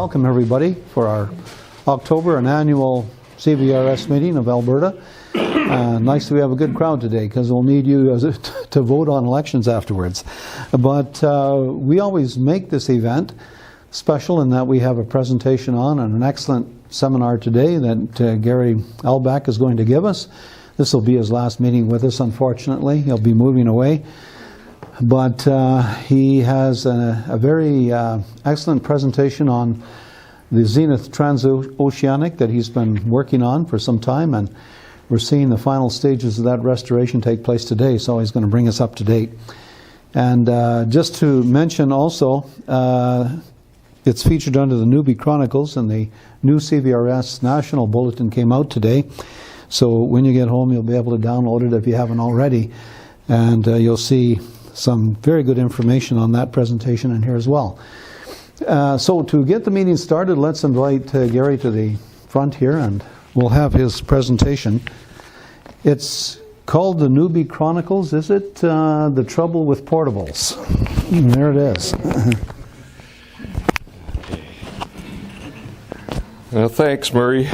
welcome everybody for our October and annual CVRS meeting of Alberta. Nice that we have a good crowd today because we'll need you to vote on elections afterwards. But we always make this event special in that we have a presentation on and an excellent seminar today that Gary Albach is going to give us. This will be his last meeting with us, unfortunately. He'll be moving away. But he has a very excellent presentation on the Zenith Trans Oceanic that he's been working on for some time, and we're seeing the final stages of that restoration take place today, so he's going to bring us up to date. And just to mention also, it's featured under the Newbie Chronicles, and the new CVRS National Bulletin came out today. So when you get home, you'll be able to download it if you haven't already, and you'll see some very good information on that presentation in here as well. So to get the meeting started, let's invite Gary to the front here, and we'll have his presentation. It's called the Newbie Chronicles. Is it The Trouble with Portables? There it is. Well, thanks, Murray.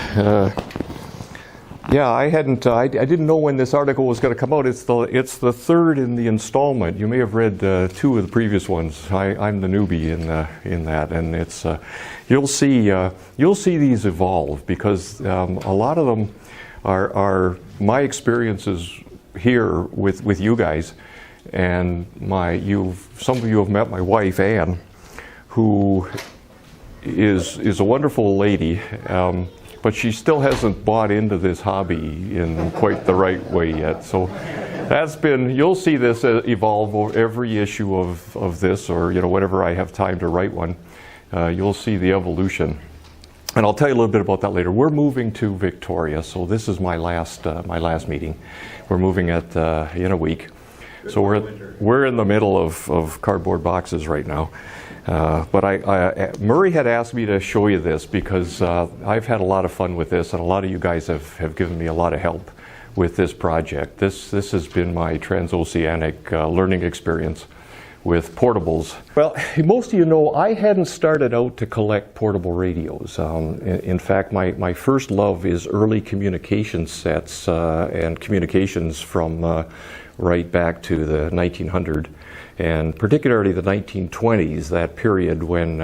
Yeah, I didn't know when this article was going to come out. It's the third in the installment. You may have read two of the previous ones. I'm the newbie in that, and it's you'll see these evolve because a lot of them are my experiences here with you guys, and some of you have met my wife Anne, who is a wonderful lady. But she still hasn't bought into this hobby in quite the right way yet. So you'll see this evolve over every issue of this, or whenever I have time to write one, you'll see the evolution. And I'll tell you a little bit about that later. We're moving to Victoria, so this is my last meeting. We're moving in a week. So we're in the middle of cardboard boxes right now. But Murray had asked me to show you this because I've had a lot of fun with this, and a lot of you guys have given me a lot of help with this project. This has been my transoceanic learning experience with portables. Well, most of you know I hadn't started out to collect portable radios. In fact, my first love is early communication sets and communications from right back to the 1900s. And particularly the 1920s, that period when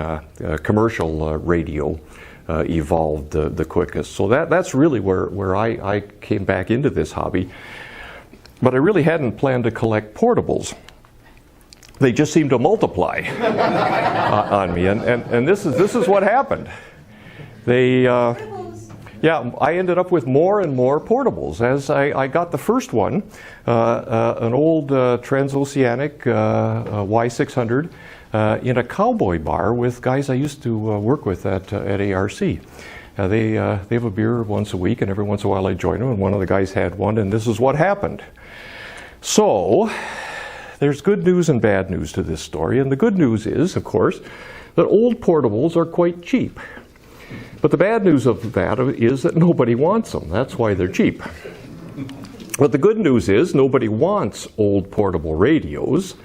commercial radio evolved the quickest. So that's really where I came back into this hobby. But I really hadn't planned to collect portables. They just seemed to multiply on me, and this is what happened. Yeah, I ended up with more and more portables. As I got the first one, an old Transoceanic Y600 in a cowboy bar with guys I used to work with at ARC. They have a beer once a week, and every once in a while I join them, and one of the guys had one, and this is what happened. So there's good news and bad news to this story, and the good news is, of course, that old portables are quite cheap. But the bad news of that is that nobody wants them. That's why they're cheap. But the good news is nobody wants old portable radios.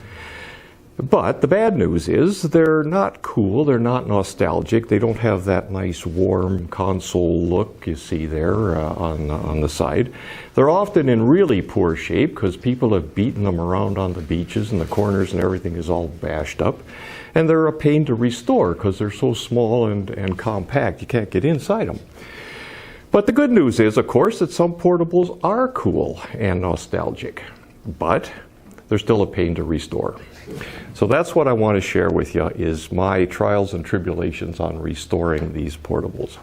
But the bad news is they're not cool, they're not nostalgic, they don't have that nice warm console look you see there on the side. They're often in really poor shape because people have beaten them around on the beaches and the corners and everything is all bashed up. And they're a pain to restore because they're so small and compact, you can't get inside them. But the good news is, of course, that some portables are cool and nostalgic, but they're still a pain to restore. So that's what I want to share with you, is my trials and tribulations on restoring these portables.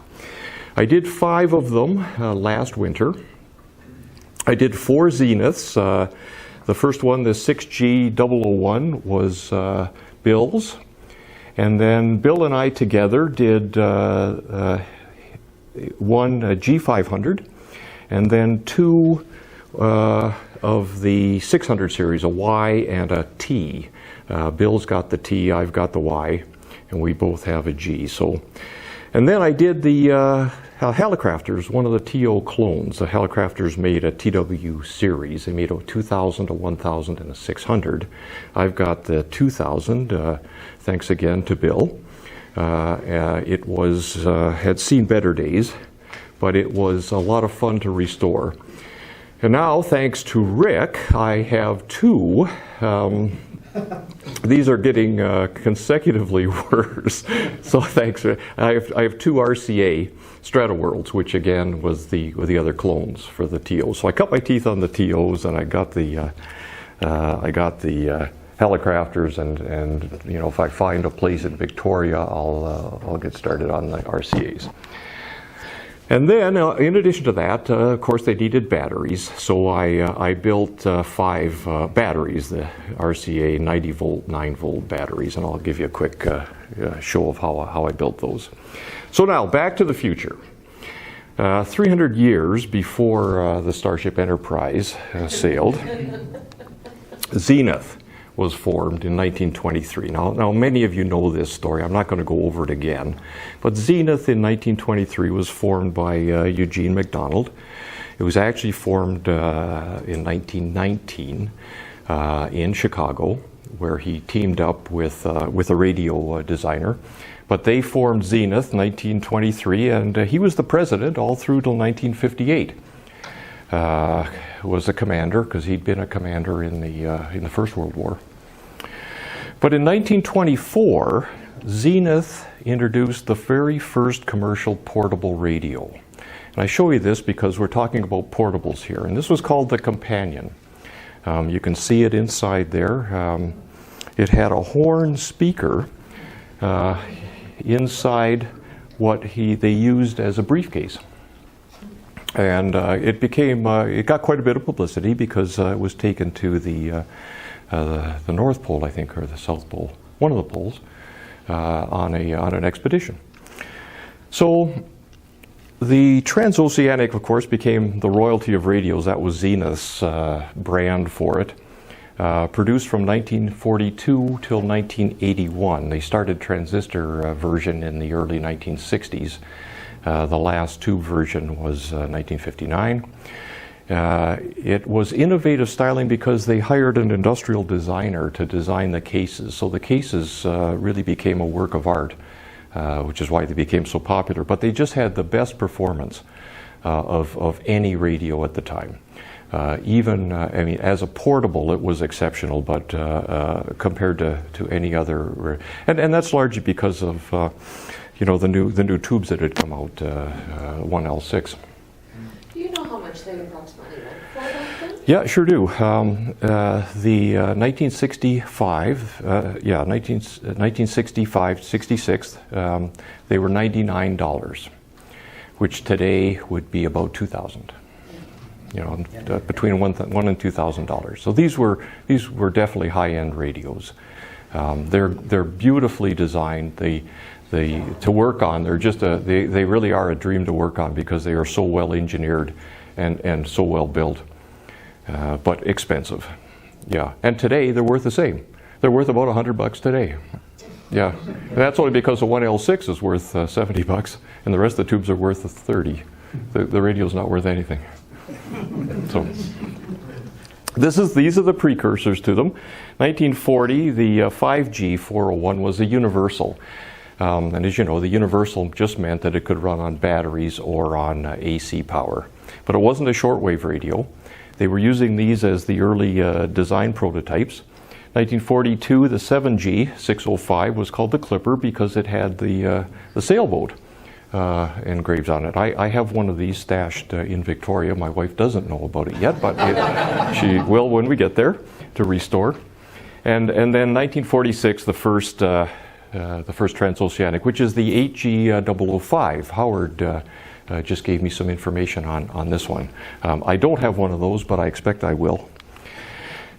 I did 5 of them last winter. I did 4 Zeniths. The first one, the 6G001, was Bill's. And then Bill and I together did one G500, and then 2 of the 600 series, a Y and a T. Bill's got the T, I've got the Y, and we both have a G. So, and then I did the Helicrafters, one of the TO clones. The Helicrafters made a TW series. They made a 2000, a 1000, and a 600. I've got the 2000, thanks again to Bill. It was had seen better days, but it was a lot of fun to restore. And now, thanks to Rick, I have two. These are getting consecutively worse. So thanks. I have two RCA Stratoworlds, which again was the other clones for the TOs. So I cut my teeth on the TOs, and I got the Helicrafters, and you know, if I find a place in Victoria, I'll get started on the RCAs. And then, in addition to that, of course, they needed batteries. So I built 5 batteries, the RCA 90-volt, 9-volt batteries, and I'll give you a quick show of how I built those. So now, back to the future. 300 years before the Starship Enterprise sailed, Zenith was formed in 1923. Now, many of you know this story. I'm not going to go over it again. But Zenith in 1923 was formed by Eugene McDonald. It was actually formed in 1919 in Chicago, where he teamed up with a radio designer. But they formed Zenith in 1923, and he was the president all through till 1958. Was a commander, because he'd been a commander in the First World War. But in 1924, Zenith introduced the very first commercial portable radio. And I show you this because we're talking about portables here. And this was called the Companion. You can see it inside there. It had a horn speaker inside what they used as a briefcase. And it got quite a bit of publicity because it was taken to the North Pole, I think, or the South Pole, one of the poles, on an expedition. So the Transoceanic, of course, became the royalty of radios. That was Zenith's brand for it. Produced from 1942 till 1981. They started transistor version in the early 1960s. The last tube version was 1959. It was innovative styling because they hired an industrial designer to design the cases. So the cases really became a work of art, which is why they became so popular. But they just had the best performance of any radio at the time. I mean, as a portable, it was exceptional, but compared to any other, and that's largely because of the new tubes that had come out, 1L6. Do you know how much they approximately went for back then? Yeah, sure do. The 1965-66, they were $99, which today would be about $2,000. Between $1,000 and $2,000. So these were definitely high-end radios. They're beautifully designed. To work on, they really are a dream to work on because they are so well engineered and so well built, but expensive. Yeah, and today they're worth the same. They're worth about $100 today. Yeah, and that's only because the 1L6 is worth $70, and the rest of the tubes are worth $30. The radio's not worth anything. So these are the precursors to them. 1940, the 5G 401 was a universal. And as you know, the universal just meant that it could run on batteries or on AC power. But it wasn't a shortwave radio. They were using these as the early design prototypes. 1942, the 7G 605 was called the Clipper because it had the sailboat engraved on it. I have one of these stashed in Victoria. My wife doesn't know about it yet, but she will when we get there to restore. And then 1946, the first Transoceanic, which is the 8G005. Howard just gave me some information on this one. I don't have one of those, but I expect I will.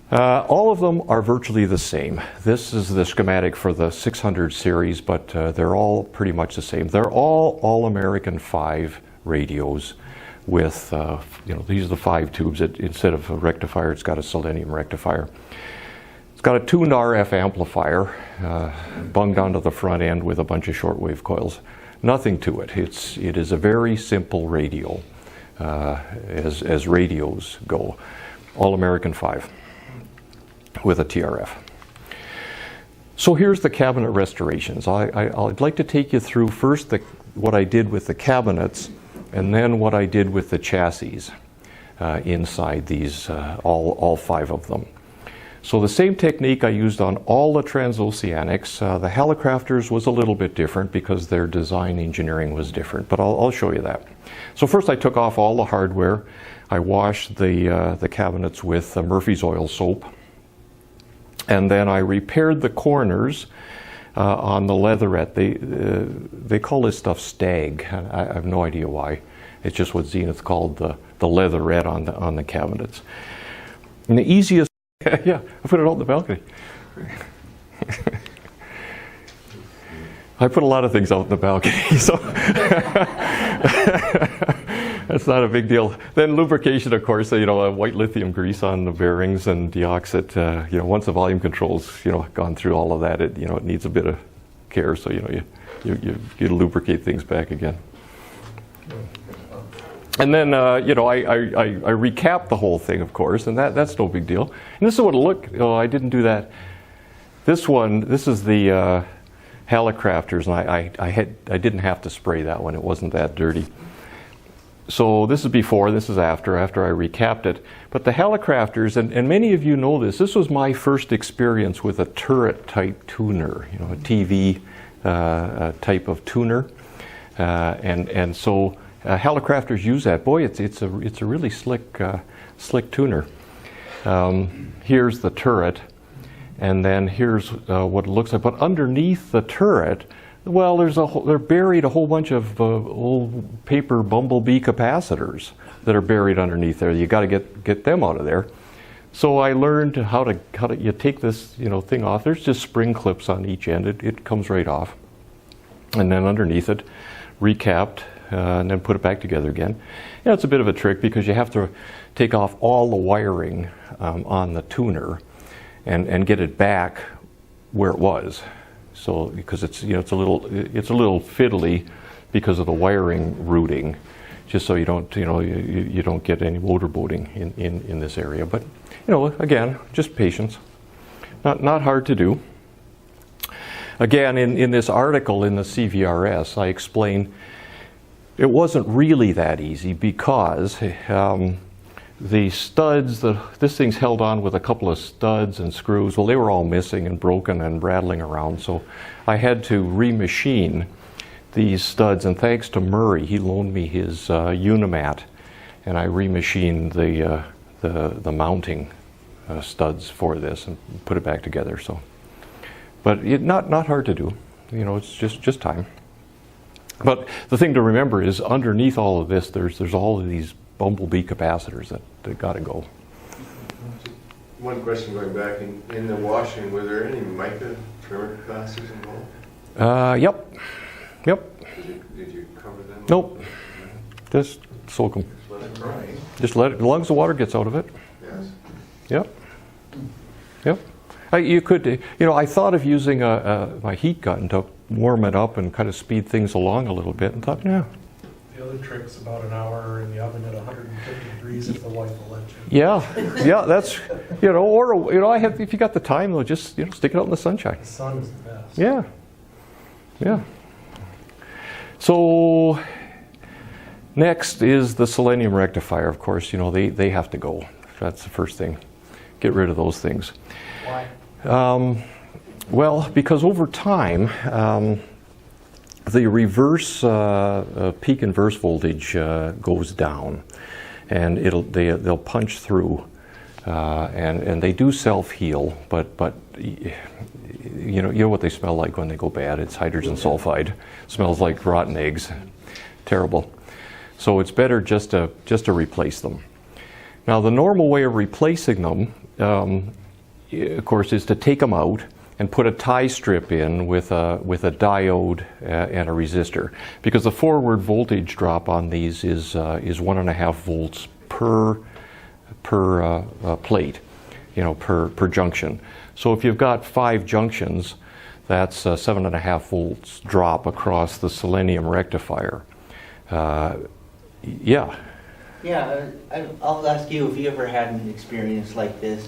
All of them are virtually the same. This is the schematic for the 600 series, but they're all pretty much the same. They're all American 5 radios with, these are the 5 tubes. Instead of a rectifier, it's got a selenium rectifier. It's got a tuned RF amplifier bunged onto the front end with a bunch of shortwave coils. Nothing to it. It is a very simple radio as radios go. All American 5 with a TRF. So here's the cabinet restorations. I'd like to take you through first what I did with the cabinets, and then what I did with the chassis inside these, all 5 of them. So the same technique I used on all the Transoceanics. The Hallicrafters was a little bit different because their design engineering was different, but I'll show you that. So first I took off all the hardware. I washed the cabinets with Murphy's oil soap. And then I repaired the corners on the leatherette. They call this stuff stag. I have no idea why. It's just what Zenith called the leatherette on the cabinets. And the easiest, yeah, I put it out in the balcony. I put a lot of things out in the balcony, so that's not a big deal. Then lubrication, of course, white lithium grease on the bearings and deoxit. Once the volume control's gone through all of that, it needs a bit of care. So you lubricate things back again. And then I recapped the whole thing, of course, and that's no big deal. And this is what it'll look. Oh, I didn't do that. This is the Hallicrafters, and I didn't have to spray that one. It wasn't that dirty. So this is before, this is after I recapped it. But the Hallicrafters, and many of you know this was my first experience with a turret type tuner, a TV type of tuner. And so Hallicrafters use that. Boy, it's a really slick tuner. Here's the turret, and then here's what it looks like. But underneath the turret, well, they're buried a whole bunch of old paper bumblebee capacitors that are buried underneath there. You got to get them out of there. So I learned how to you take this thing off. There's just spring clips on each end. It comes right off, and then underneath it, recapped, and then put it back together again. It's a bit of a trick because you have to take off all the wiring on the tuner and get it back where it was. So because it's a little fiddly because of the wiring routing, just so you don't you don't get any motorboating in this area. But again, just patience. Not hard to do. Again, in this article in the CVRS, I explained it wasn't really that easy because the studs, this thing's held on with a couple of studs and screws. Well, they were all missing and broken and rattling around, so I had to remachine these studs. And thanks to Murray, he loaned me his Unimat, and I remachined the mounting studs for this and put it back together. So, but not hard to do. It's just time. But the thing to remember is underneath all of this, there's all of these bumblebee capacitors that got to go. One question going back, in the washing, were there any mica trimmer capacitors involved? Yep. Did you cover them? Nope. Just soak them. Just let it dry. Just let it, as long as the water gets out of it. Yes. Yep. You could, I thought of using my heat gun to warm it up and kind of speed things along a little bit, and thought, yeah. The other trick's about an hour in the oven at 150 degrees if the wife will let you. Yeah, that's, or, if you got the time, though, just, stick it out in the sunshine. The sun is the best. Yeah. So, next is the selenium rectifier, of course. They have to go. That's the first thing. Get rid of those things. Why? Well, because over time, the reverse peak inverse voltage goes down, and they'll punch through, and they do self-heal, but you know what they smell like when they go bad. It's hydrogen sulfide. Smells like rotten eggs. Terrible. So it's better just to replace them. Now the normal way of replacing them, of course, is to take them out and put a tie strip in with a diode and a resistor, because the forward voltage drop on these is 1.5 volts per plate, per junction. So if you've got 5 junctions, that's 7.5 volts drop across the selenium rectifier. Yeah. Yeah, I'll ask you if you ever had an experience like this.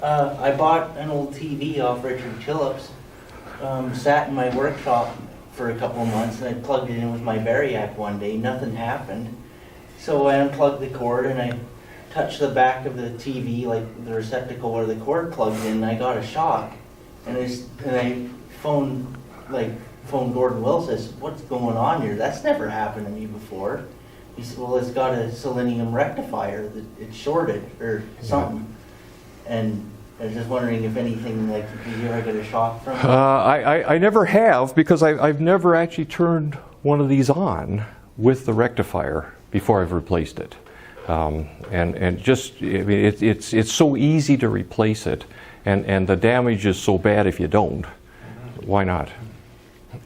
I bought an old TV off Richard Chillips, sat in my workshop for a couple of months, and I plugged it in with my Variac one day. Nothing happened. So I unplugged the cord and I touched the back of the TV, like the receptacle where the cord plugs in, and I got a shock. And I phoned Gordon Will, says, "What's going on here? That's never happened to me before." He said, "Well, it's got a selenium rectifier that it's shorted or something." And I was just wondering if anything, like, did you ever get a shock from it? I never have, because I've never actually turned one of these on with the rectifier before I've replaced it. And just, I mean, it's so easy to replace it, and the damage is so bad if you don't. Why not?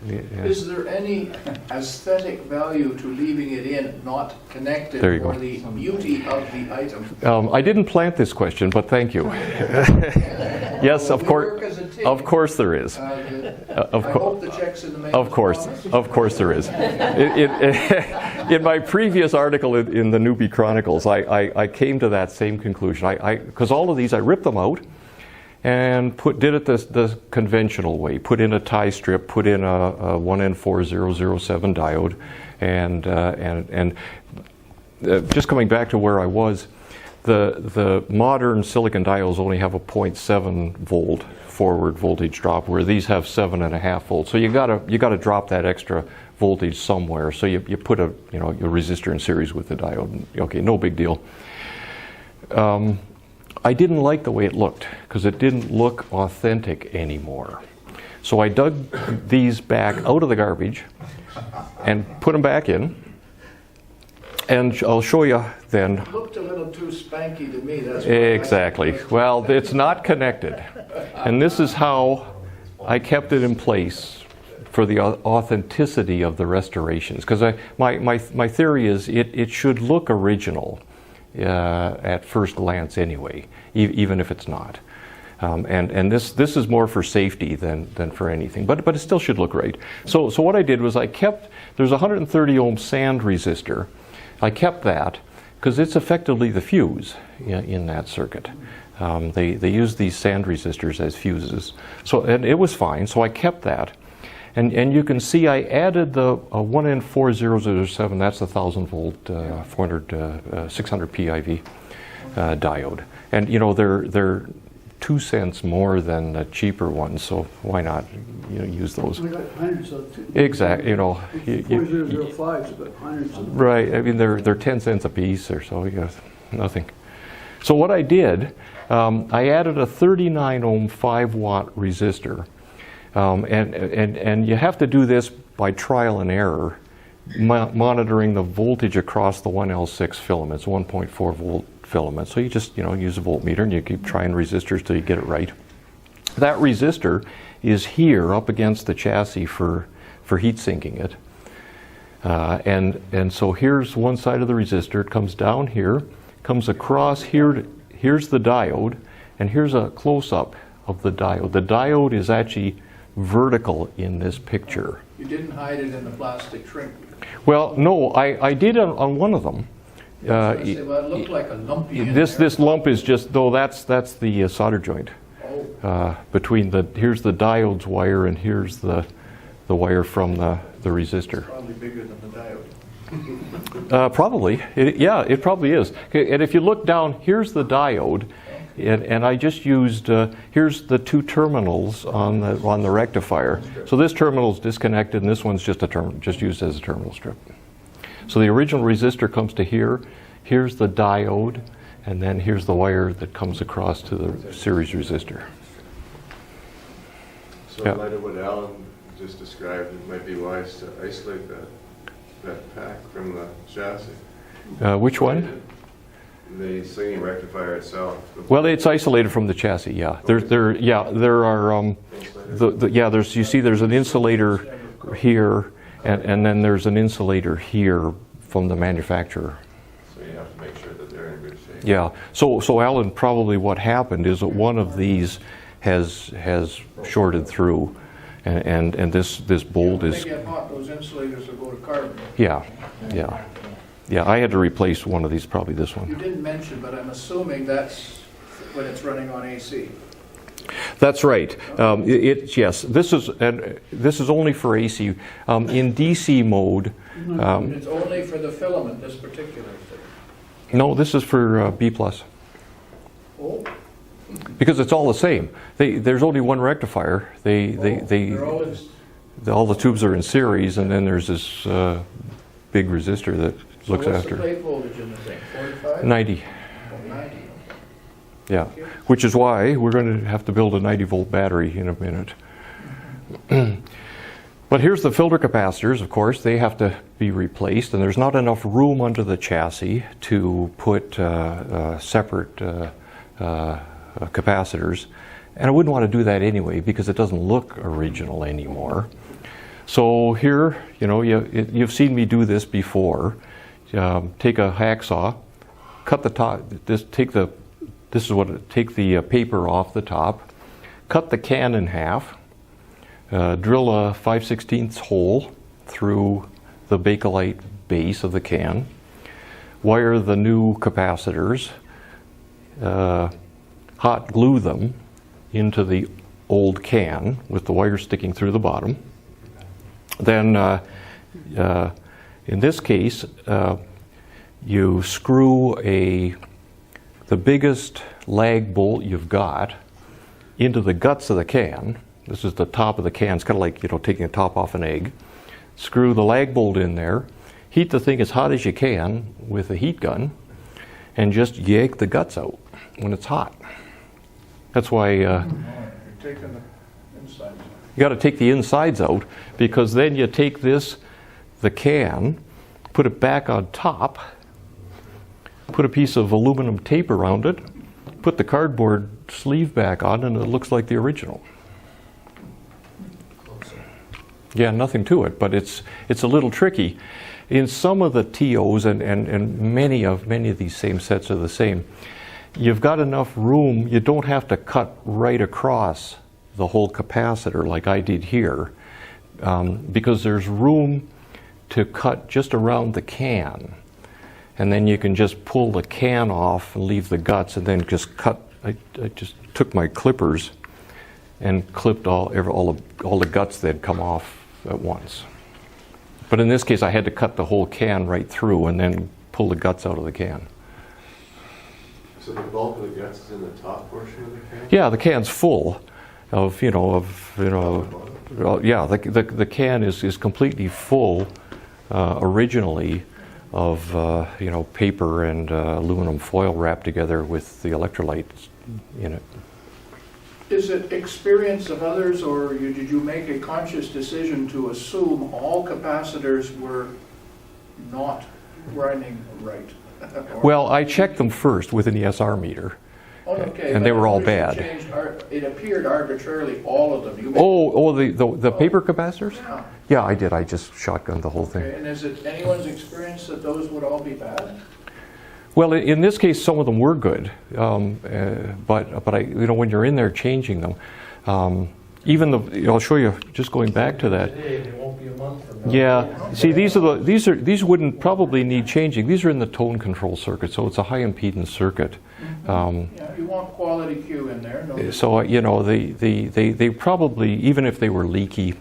Yeah. Is there any aesthetic value to leaving it in, not connected, There you for go. the beauty of the item? I didn't plant this question, but thank you. Yes, of We course. work as a team. Of course there is. I hope the check's in the mail. Of course there is. In my previous article in the Newbie Chronicles, I came to that same conclusion. Because all of these, I ripped them out and did it the conventional way. Put in a tie strip, put in a 1N4007 diode, and just coming back to where I was, the modern silicon diodes only have a 0.7 volt forward voltage drop, where these have 7.5 volts. So you gotta drop that extra voltage somewhere. So you put a your resistor in series with the diode. Okay, no big deal. I didn't like the way it looked, because it didn't look authentic anymore. So I dug these back out of the garbage and put them back in. And I'll show you then. It looked a little too spanky to me. That's Exactly. Well, it's not connected. And this is how I kept it in place for the authenticity of the restorations. Because my theory is it should look original at first glance anyway, even if it's not. And this is more for safety than for anything, but it still should look right. So what I did was there's a 130 ohm sand resistor. I kept that because it's effectively the fuse in that circuit. They use these sand resistors as fuses. And it was fine, so I kept that. And you can see I added the 1N4007, that's the 1000 volt 600 PIV diode. And they're 2 cents more than the cheaper ones, so why not use those? We got hundreds of them. Exactly, 4005's got hundreds of them. Right, I mean they're 10 cents a piece or so, nothing. So what I did, I added a 39 ohm 5 watt resistor. And you have to do this by trial and error, monitoring the voltage across the 1L6 filaments, 1.4 volt filament. So you just use a voltmeter and you keep trying resistors till you get it right. That resistor is here up against the chassis for heat sinking it. And so here's one side of the resistor. It comes down here, comes across here. Here's the diode, and here's a close-up of the diode. The diode is actually vertical in this picture. You didn't hide it in the plastic shrink. Well, no, I did on one of them. Well, it looked like a lumpy in This there. lump is just, though that's the solder joint. Between here's the diode's wire and here's the wire from the resistor. Probably bigger than the diode. Probably, it probably is. Okay, and if you look down, here's the diode, and I just used here's the 2 terminals on the rectifier. So this terminal is disconnected, and this one's just used as a terminal strip. So the original resistor comes to here. Here's the diode, and then here's the wire that comes across to the series resistor. So in light of what Alan just described, it might be wise to isolate that pack from the chassis. Which one? The slinging rectifier itself. Well, it's isolated from the chassis. Yeah, there are. You see, there's an insulator here, and then there's an insulator here from the manufacturer. So you have to make sure that they're in good shape. Yeah. So Alan, probably what happened is that one of these has shorted through, and this bolt When is. they get hot, those insulators will go to carbon. Yeah, I had to replace one of these, probably this You one. didn't mention, but I'm assuming that's when it's running on AC. That's right. Yes, this is only for AC. In DC mode, It's only for the filament, this particular thing. no, this is for B+. Oh, Because it's all the same. There's only one rectifier. they're always, All the tubes are in series, and then there's this big resistor that so looks what's after the plate voltage in the thing, 45? 90. Oh, 90. Yeah, which is why we're going to have to build a 90-volt battery in a minute. But here's the filter capacitors, of course. They have to be replaced, and there's not enough room under the chassis to put separate capacitors. And I wouldn't want to do that anyway because it doesn't look original anymore. So here, you've seen me do this before. Take a hacksaw, cut the top. Take the paper off the top, cut the can in half, drill a 5/16 hole through the Bakelite base of the can, wire the new capacitors, hot glue them into the old can with the wire sticking through the bottom. Then, in this case, you screw the biggest lag bolt you've got into the guts of the can. This is the top of the can. It's kind of like, taking the top off an egg. Screw the lag bolt in there. Heat the thing as hot as you can with a heat gun, and just yank the guts out when it's hot. That's why You're taking the inside. you got to take the insides out, because then you take the can, put it back on top, put a piece of aluminum tape around it, put the cardboard sleeve back on, and it looks like the original. Yeah, nothing to it, but it's a little tricky. In some of the TOs, and many of these same sets are the same, you've got enough room, you don't have to cut right across the whole capacitor like I did here, because there's room to cut just around the can. And then you can just pull the can off and leave the guts, and then just cut. I just took my clippers and clipped all the guts that had come off at once. But in this case, I had to cut the whole can right through and then pull the guts out of the can. So the bulk of the guts is in the top portion of the can? Yeah, the can's full of yeah, the can is completely full originally of paper and aluminum foil wrapped together with the electrolytes in it. Is it experience of others, or did you make a conscious decision to assume all capacitors were not running right? Well, I checked them first with an ESR meter. Oh, okay, and they were all you bad. It appeared arbitrarily, all of them. The paper capacitors? Yeah. Yeah, I did. I just shotgunned the whole thing. Okay, and is it anyone's experience that those would all be bad? Well, in this case, some of them were good, but when you're in there changing them, I'll show you. Just going back to that. Today, it won't be a month from now. Yeah. See, these wouldn't probably need changing. These are in the tone control circuit, so it's a high impedance circuit. Yeah, you want quality Q in there. No. So they probably, even if they were leaky,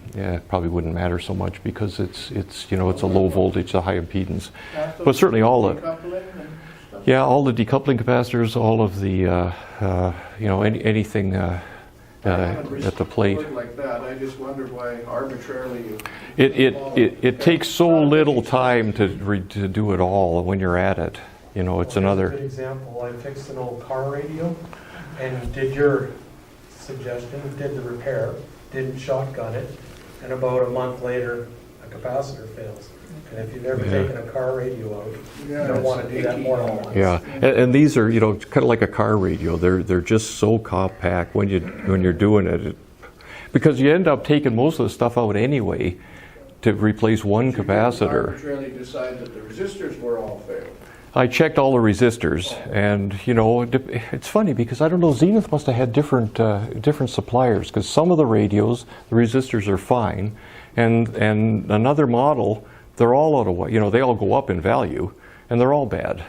probably wouldn't matter so much because it's a low voltage, a high impedance. But certainly all the decoupling capacitors, all of the anything at the plate. Like that. I just wondered why arbitrarily It takes so little time to do it all when you're at it. It's another. A good example. I fixed an old car radio, and did your suggestion, did the repair, didn't shotgun it, and about a month later, a capacitor fails. And if you've ever taken a car radio out, you don't want to do that more than once. Yeah, and these are kind of like a car radio. They're just so compact when you're doing it, because you end up taking most of the stuff out anyway to replace one capacitor. Arbitrarily decide that the resistors were all failed. I checked all the resistors, and it's funny because I don't know. Zenith must have had different suppliers, because some of the radios, the resistors are fine, and another model, they're all out of they all go up in value, and they're all bad.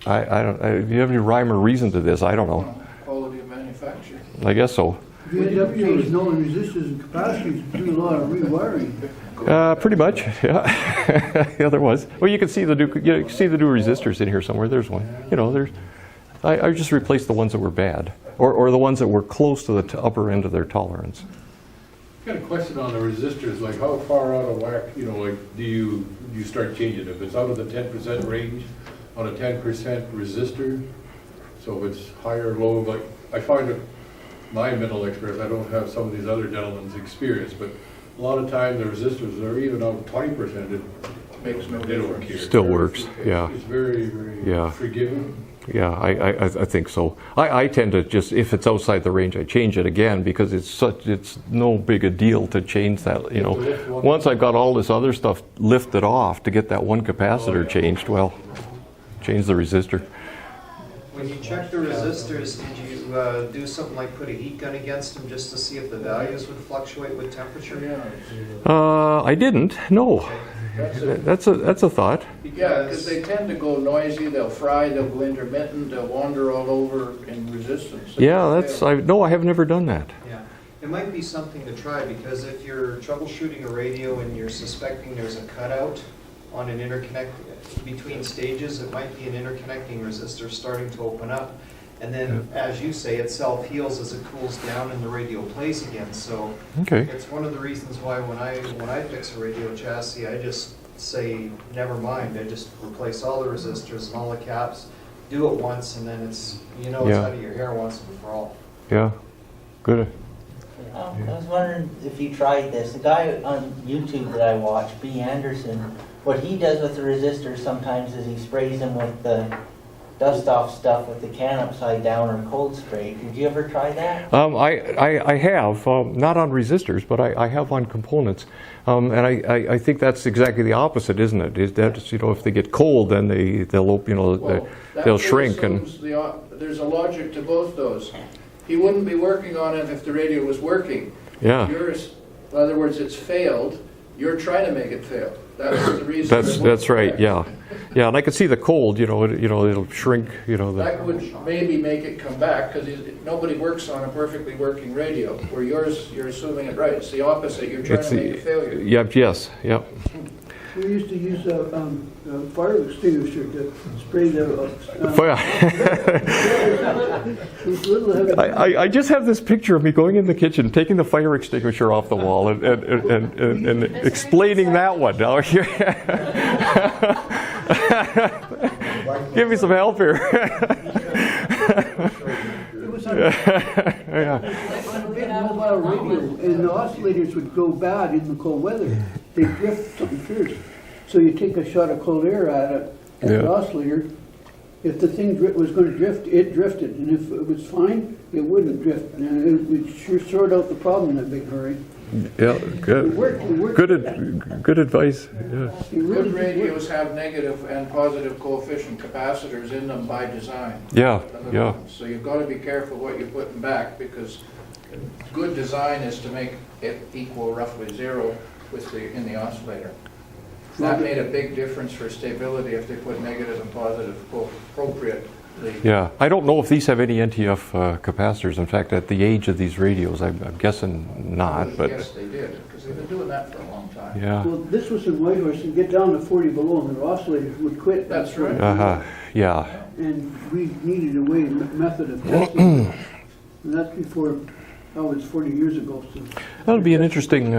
I don't. Do you have any rhyme or reason to this? I don't know. Quality of manufacture. I guess so. If you end up changing all the resistors and capacitors, do a lot of rewiring. Pretty much, yeah. Yeah, there was. Well, you can see the new resistors in here somewhere. There's one. You know, there's. I just replaced the ones that were bad, or the ones that were close to the upper end of their tolerance. Got a question on the resistors, like how far out of whack, you know, like do you start changing? If it's out of the 10% range on a 10% resistor, so if it's higher or low, like I find it, my mental experience, I don't have some of these other gentlemen's experience, but a lot of time the resistors are even out 20%, it Makes no they don't difference. care. Still works, yeah. It's very, very Yeah. forgiving. Yeah, I think so. I tend to just, if it's outside the range, I change it again because it's no big a deal to change that, you know. Once I've got all this other stuff lifted off to get that one capacitor changed, well, change the resistor. When you check the resistors, did you do something like put a heat gun against them just to see if the values would fluctuate with temperature? I didn't, no. That's a thought. Yeah, because they tend to go noisy, they'll fry, they'll go intermittent, they'll wander all over in resistance. Yeah, I have never done that. Yeah, it might be something to try, because if you're troubleshooting a radio and you're suspecting there's a cutout on an interconnect between stages, it might be an interconnecting resistor starting to open up. And then, as you say, it self-heals as it cools down and the radio plays again. So Okay. it's one of the reasons why when I fix a radio chassis, I just say, never mind. I just replace all the resistors and all the caps, do it once, and then it's Yeah. out of your hair once and for all. Yeah, good. I was wondering if you tried this. The guy on YouTube that I watch, B. Anderson, what he does with the resistors sometimes is he sprays them with the dust off stuff with the can upside down or cold spray. Did you ever try that? I have, not on resistors, but I have on components. And I think that's exactly the opposite, isn't it? Is that, you know, if they get cold, then they'll shrink. And There's a logic to both those. He wouldn't be working on it if the radio was working. yeah, Yours, in other words, it's failed, you're trying to make it fail. That's the reason. that's right. Yeah, yeah. And I can see the cold. It'll shrink. That would maybe make it come back, because nobody works on a perfectly working radio. Where yours, you're assuming it right. It's the opposite. You're trying to make a failure. Yep. Yes. Yep. We used to use a fire extinguisher to spray the. Those little heavy. I just have this picture of me going in the kitchen, taking the fire extinguisher off the wall, and explaining that one. Now, give me some help here. It was on a big mobile radio, and the oscillators would go bad in the cold weather. They drift something fierce. So you take a shot of cold air at it, at the oscillator. If the thing was going to drift, it drifted, and if it was fine, it wouldn't drift. And it would sure sort out the problem in a big hurry. Yeah, good. It worked. Good advice. Yeah. Good radios have negative and positive coefficient capacitors in them by design. Yeah. Yeah. So you've got to be careful what you're putting back, because good design is to make it equal roughly zero in the oscillator. That made a big difference for stability if they put negative and positive appropriately. Yeah, I don't know if these have any NTF capacitors. In fact, at the age of these radios, I'm guessing not. But Yes, they did, because they've been doing that for a long time. yeah. Well, this was in Whitehorse, and get down to 40 below, and the oscillators would quit. That's right. Yeah. And we needed a method of testing it. And that's before, it's 40 years ago. So. That'll be an interesting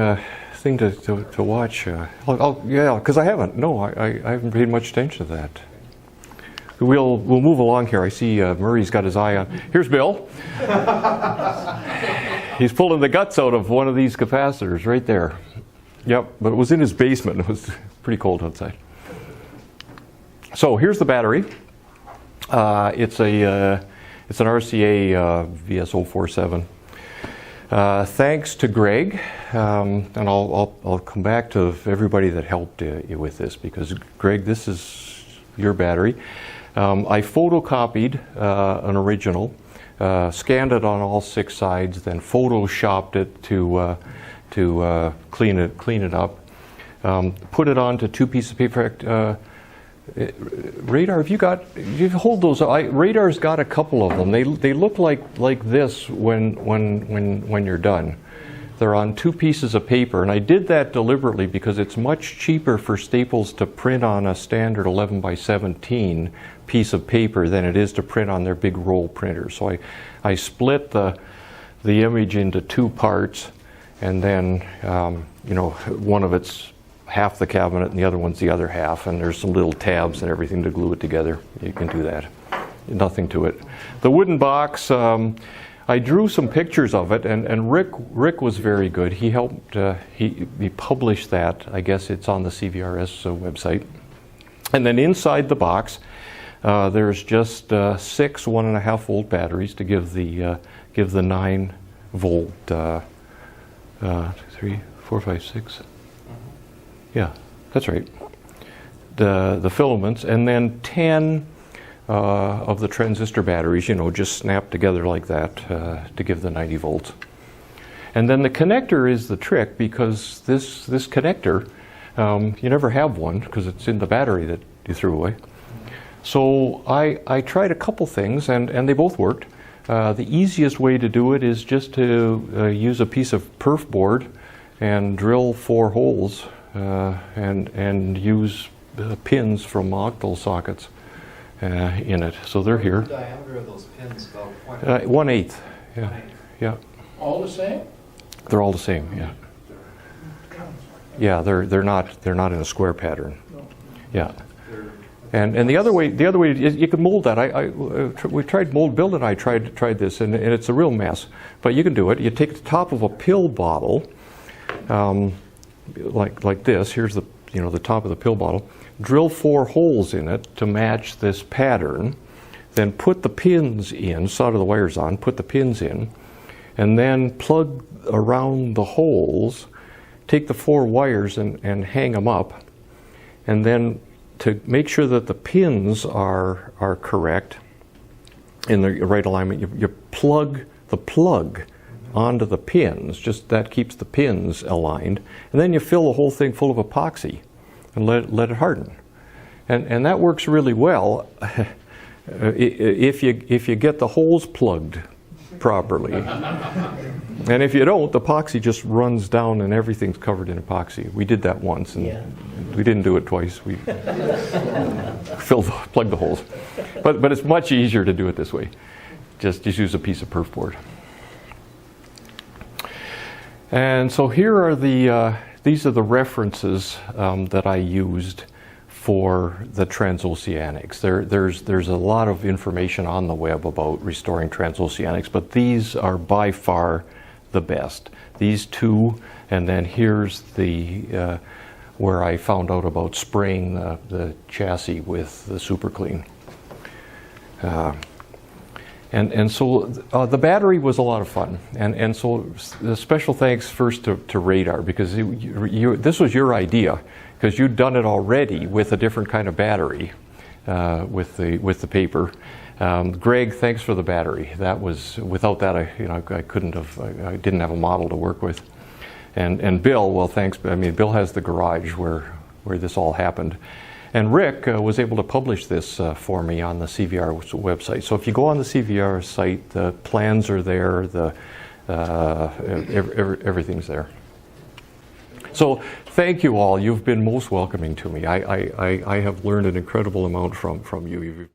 thing to watch. Because I haven't. No, I haven't paid much attention to that. We'll move along here. I see Murray's got his eye on. Here's Bill. He's pulling the guts out of one of these capacitors right there. Yep, but it was in his basement. It was pretty cold outside. So here's the battery. It's an RCA VS047. Thanks to Greg, and I'll come back to everybody that helped you with this, because Greg, this is your battery. I photocopied an original, scanned it on all 6 sides, then photoshopped it to clean it up. Put it onto 2 pieces of paper. Radar, have you got, you hold those, Radar's got a couple of them. They look like this when you're done. They're on 2 pieces of paper, and I did that deliberately because it's much cheaper for Staples to print on a standard 11 by 17 piece of paper than it is to print on their big roll printer. So I split the image into 2 parts, and then you know, one of it's half the cabinet and the other one's the other half, and there's some little tabs and everything to glue it together. You can do that. Nothing to it. The wooden box, I drew some pictures of it, and Rick was very good. He helped, he published that. I guess it's on the CVRS website. And then inside the box, there's just 6 1.5 volt batteries to give the 9 volt 3, 4, 5, 6. Yeah, that's right. The filaments, and then 10 of the transistor batteries, you know, just snapped together like that to give the 90 volts. And then the connector is the trick, because this connector, you never have one because it's in the battery that you threw away. So I tried a couple things, and they both worked. The easiest way to do it is just to use a piece of perf board and drill 4 holes and use pins from octal sockets in it. So they're here. What's the diameter of those pins about? 1/8. Yeah. 1/8. Yeah. All the same? They're all the same. Yeah. Yeah. They're not in a square pattern. Yeah. And the other way is you can mold that. We tried mold. Bill and I tried this, and it's a real mess. But you can do it. You take the top of a pill bottle, like this. Here's the top of the pill bottle. Drill 4 holes in it to match this pattern. Then put the pins in. Solder the wires on. Put the pins in, and then plug around the holes. Take the 4 wires and hang them up, and then, to make sure that the pins are correct in the right alignment, you plug the plug onto the pins. Just that keeps the pins aligned, and then you fill the whole thing full of epoxy and let it harden, and that works really well if you get the holes plugged properly. And if you don't, the epoxy just runs down and everything's covered in epoxy. We did that once, and we didn't do it twice. We plug the holes. But it's much easier to do it this way. Just use a piece of perf board. And so here are these are the references that I used for the Transoceanics. There's a lot of information on the web about restoring Transoceanics, but these are by far the best. These 2, and then here's the where I found out about spraying the chassis with the Super Clean. And so the battery was a lot of fun, and so the special thanks first to Radar, because this was your idea, because you'd done it already with a different kind of battery with the paper. Greg, thanks for the battery. That was, without that, I couldn't have. I didn't have a model to work with. And Bill, well, thanks. I mean, Bill has the garage where this all happened. And Rick was able to publish this for me on the CVR website. So if you go on the CVR site, the plans are there, everything's there. So thank you all. You've been most welcoming to me. I have learned an incredible amount from you.